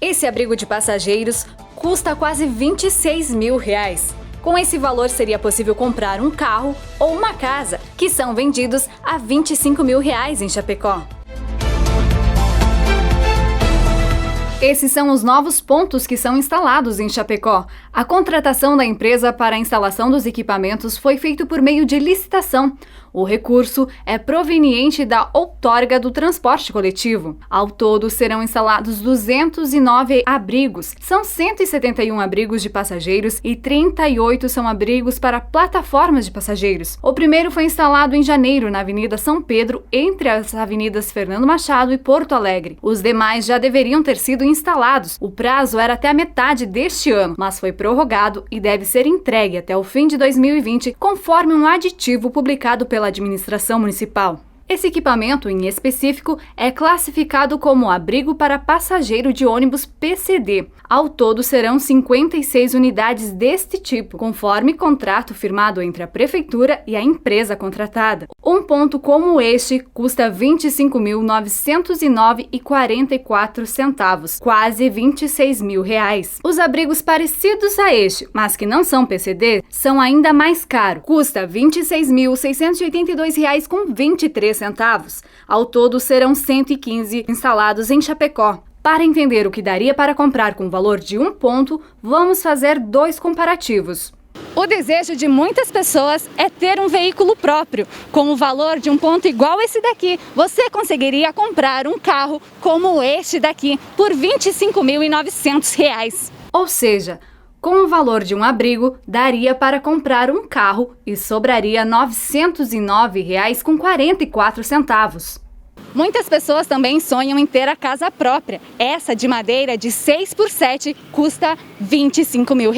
Esse abrigo de passageiros custa quase R$26 mil. Com esse valor seria possível comprar um carro ou uma casa, que são vendidos a R$25 mil em Chapecó. Esses são os novos pontos que são instalados em Chapecó. A contratação da empresa para a instalação dos equipamentos foi feita por meio de licitação. O recurso é proveniente da outorga do transporte coletivo. Ao todo, serão instalados 209 abrigos. São 171 abrigos de passageiros e 38 são abrigos para plataformas de passageiros. O primeiro foi instalado em janeiro, na Avenida São Pedro, entre as avenidas Fernando Machado e Porto Alegre. Os demais já deveriam ter sido instalados. O prazo era até a metade deste ano, mas foi prorrogado e deve ser entregue até o fim de 2020, conforme um aditivo publicado pela administração municipal. Esse equipamento, em específico, é classificado como abrigo para passageiro de ônibus PCD. Ao todo, serão 56 unidades deste tipo, conforme contrato firmado entre a prefeitura e a empresa contratada. Um ponto como este custa R$ 25.909,44, quase R$26 mil. Os abrigos parecidos a este, mas que não são PCD, são ainda mais caros. Custa R$ 26.682,23. Ao todo, serão 115 instalados em Chapecó. Para entender o que daria para comprar com o valor de um ponto, vamos fazer dois comparativos. O desejo de muitas pessoas é ter um veículo próprio. Com o valor de um ponto igual esse daqui, você conseguiria comprar um carro como este daqui por R$ 25.900. Ou seja, com o valor de um abrigo, daria para comprar um carro e sobraria R$ 909,44. Muitas pessoas também sonham em ter a casa própria. Essa de madeira de 6x7 custa R$ 25 mil.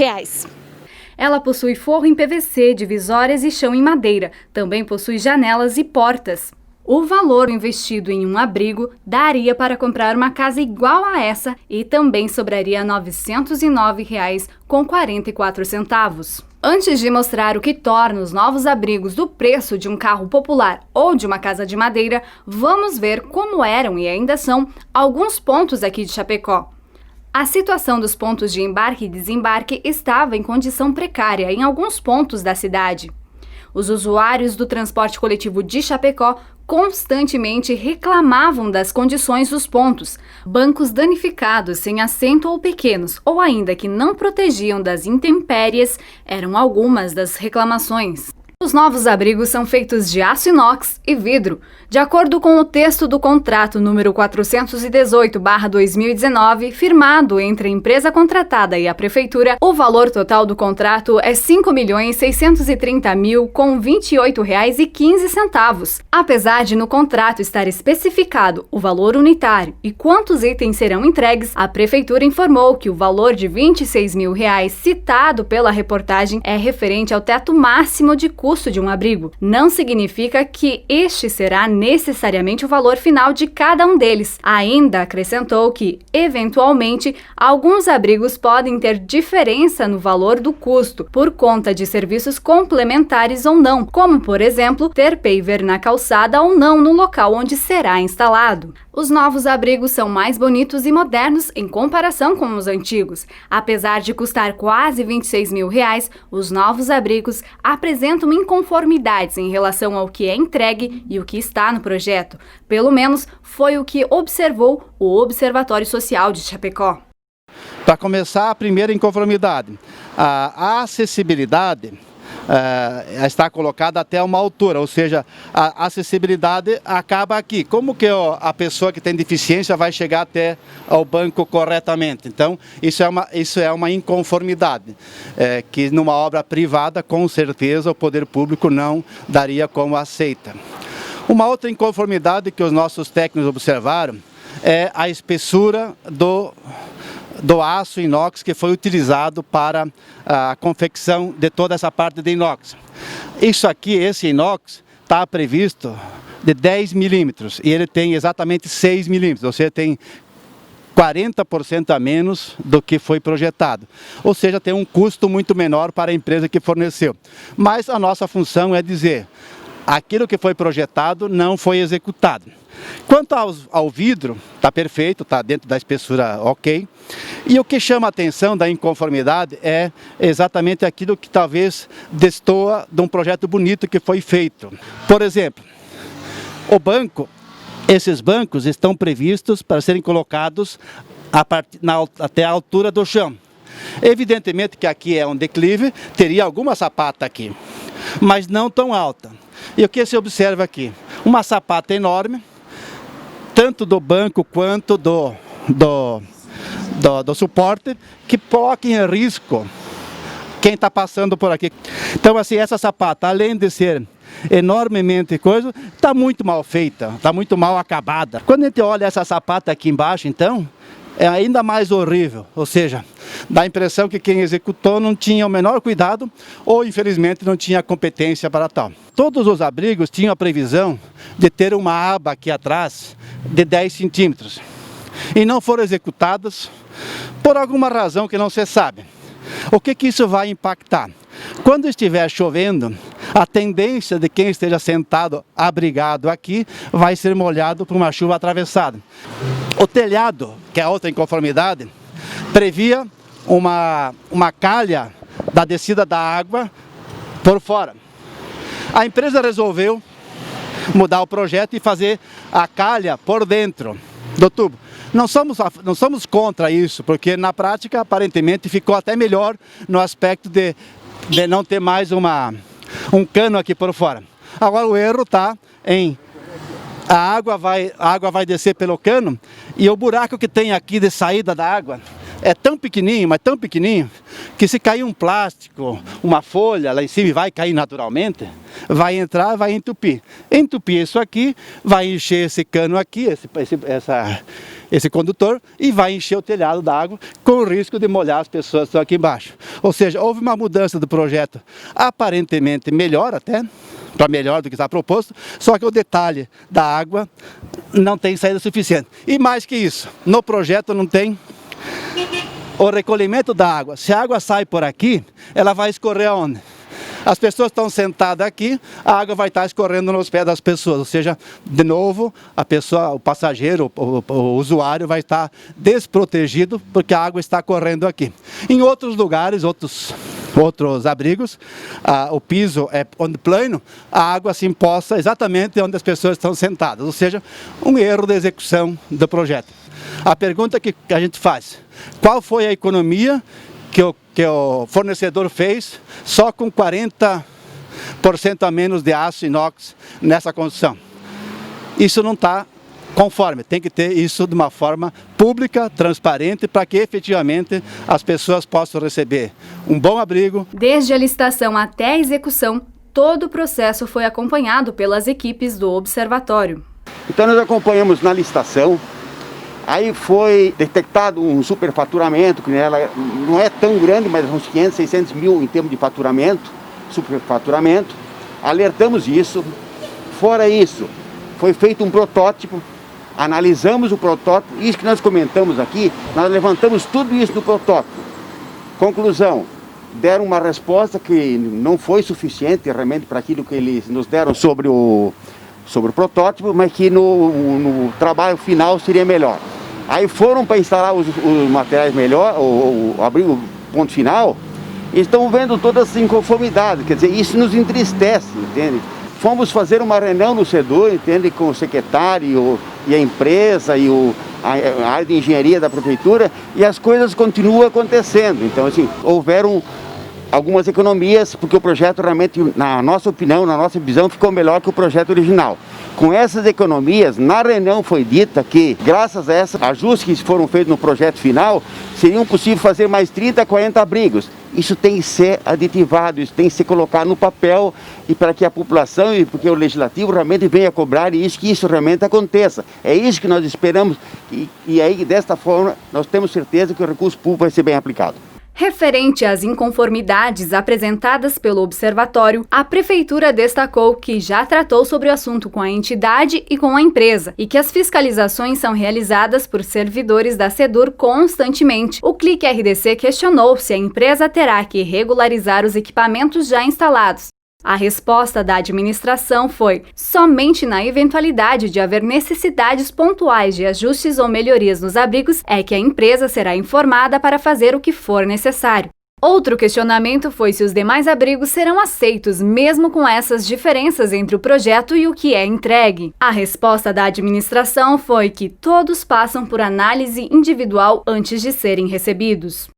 Ela possui forro em PVC, divisórias e chão em madeira. Também possui janelas e portas. O valor investido em um abrigo daria para comprar uma casa igual a essa e também sobraria R$ 909,44. Antes de mostrar o que torna os novos abrigos do preço de um carro popular ou de uma casa de madeira, vamos ver como eram e ainda são alguns pontos aqui de Chapecó. A situação dos pontos de embarque e desembarque estava em condição precária em alguns pontos da cidade. Os usuários do transporte coletivo de Chapecó constantemente reclamavam das condições dos pontos. Bancos danificados, sem assento ou pequenos, ou ainda que não protegiam das intempéries, eram algumas das reclamações. Os novos abrigos são feitos de aço inox e vidro. De acordo com o texto do contrato número 418/2019, firmado entre a empresa contratada e a prefeitura, o valor total do contrato é R$ 5.630.000 com R$ 28,15. Apesar de no contrato estar especificado o valor unitário e quantos itens serão entregues, a prefeitura informou que o valor de R$ 26 mil citado pela reportagem é referente ao teto máximo de custo de um abrigo. Não significa que este será necessariamente o valor final de cada um deles. Ainda acrescentou que, eventualmente, alguns abrigos podem ter diferença no valor do custo, por conta de serviços complementares ou não, como, por exemplo, ter paver na calçada ou não no local onde será instalado. Os novos abrigos são mais bonitos e modernos em comparação com os antigos. Apesar de custar quase R$ 26 mil, os novos abrigos apresentam inconformidades em relação ao que é entregue e o que está no projeto. Pelo menos foi o que observou o Observatório Social de Chapecó. Para começar, a primeira inconformidade, a acessibilidade está colocada até uma altura, ou seja, a acessibilidade acaba aqui. Como que a pessoa que tem deficiência vai chegar até ao banco corretamente? Então, isso é uma inconformidade, que numa obra privada, com certeza, o poder público não daria como aceita. Uma outra inconformidade que os nossos técnicos observaram é a espessura do aço inox que foi utilizado para a confecção de toda essa parte de inox. Isso aqui, esse inox, está previsto de 10 milímetros e ele tem exatamente 6 milímetros, ou seja, tem 40% a menos do que foi projetado. Ou seja, tem um custo muito menor para a empresa que forneceu. Mas a nossa função é dizer, aquilo que foi projetado não foi executado. Quanto ao vidro, está perfeito, está dentro da espessura ok. E o que chama a atenção da inconformidade é exatamente aquilo que talvez destoa de um projeto bonito que foi feito. Por exemplo, esses bancos estão previstos para serem colocados até a altura do chão. Evidentemente que aqui é um declive, teria alguma sapata aqui, mas não tão alta. E o que se observa aqui? Uma sapata enorme, tanto do banco quanto do suporte, que coloca em risco quem está passando por aqui. Então, assim, essa sapata, além de ser enormemente coisa, está muito mal feita, está muito mal acabada. Quando a gente olha essa sapata aqui embaixo, então, é ainda mais horrível, ou seja, dá a impressão que quem executou não tinha o menor cuidado ou, infelizmente, não tinha competência para tal. Todos os abrigos tinham a previsão de ter uma aba aqui atrás de 10 centímetros e não foram executadas por alguma razão que não se sabe. O que isso vai impactar? Quando estiver chovendo, a tendência de quem esteja sentado abrigado aqui vai ser molhado por uma chuva atravessada. O telhado, que é outra inconformidade, previa uma calha da descida da água por fora. A empresa resolveu mudar o projeto e fazer a calha por dentro do tubo. Não somos contra isso, porque na prática, aparentemente, ficou até melhor no aspecto de não ter mais um cano aqui por fora. Agora o erro está em a água vai descer pelo cano e o buraco que tem aqui de saída da água é tão pequenininho, mas tão pequenininho, que se cair um plástico, uma folha lá em cima e vai cair naturalmente, vai entrar, vai entupir. Entupir isso aqui, vai encher esse cano aqui, esse condutor, e vai encher o telhado d'água, com o risco de molhar as pessoas que estão aqui embaixo. Ou seja, houve uma mudança do projeto, aparentemente melhor até, para melhor do que está proposto, só que o detalhe da água não tem saída suficiente. E mais que isso, no projeto não tem o recolhimento da água. Se a água sai por aqui, ela vai escorrer aonde? As pessoas estão sentadas aqui, a água vai estar escorrendo nos pés das pessoas, ou seja, de novo, o passageiro, o usuário vai estar desprotegido porque a água está correndo aqui. Em outros lugares, outros abrigos, o piso é plano, a água se empoça exatamente onde as pessoas estão sentadas, ou seja, um erro de execução do projeto. A pergunta que a gente faz: qual foi a economia que o fornecedor fez só com 40% a menos de aço inox nessa construção? Isso não está conforme, tem que ter isso de uma forma pública, transparente, para que efetivamente as pessoas possam receber um bom abrigo. Desde a licitação até a execução, todo o processo foi acompanhado pelas equipes do observatório. Então nós acompanhamos na licitação. Aí foi detectado um superfaturamento, que ela não é tão grande, mas uns 500, 600 mil em termos de faturamento, superfaturamento. Alertamos isso. Fora isso, foi feito um protótipo, analisamos o protótipo, isso que nós comentamos aqui, nós levantamos tudo isso no protótipo. Conclusão, deram uma resposta que não foi suficiente realmente para aquilo que eles nos deram sobre o protótipo, mas que no trabalho final seria melhor. Aí foram para instalar os materiais melhor, abrir o ponto final, e estão vendo todas as inconformidades, quer dizer, isso nos entristece, entende? Fomos fazer uma reunião no CEDUR, entende, com o secretário e a empresa e a área de engenharia da prefeitura, e as coisas continuam acontecendo. Então, assim, houveram algumas economias, porque o projeto realmente, na nossa opinião, na nossa visão, ficou melhor que o projeto original. Com essas economias, na reunião foi dita que, graças a esses ajustes que foram feitos no projeto final, seriam possível fazer mais 30, 40 abrigos. Isso tem que ser aditivado, isso tem que ser colocado no papel, e para que a população e porque o legislativo realmente venha cobrar e que isso realmente aconteça. É isso que nós esperamos, e aí, desta forma, nós temos certeza que o recurso público vai ser bem aplicado. Referente às inconformidades apresentadas pelo observatório, a Prefeitura destacou que já tratou sobre o assunto com a entidade e com a empresa e que as fiscalizações são realizadas por servidores da CEDUR constantemente. O Clique RDC questionou se a empresa terá que regularizar os equipamentos já instalados. A resposta da administração foi: somente na eventualidade de haver necessidades pontuais de ajustes ou melhorias nos abrigos é que a empresa será informada para fazer o que for necessário. Outro questionamento foi se os demais abrigos serão aceitos, mesmo com essas diferenças entre o projeto e o que é entregue. A resposta da administração foi que todos passam por análise individual antes de serem recebidos.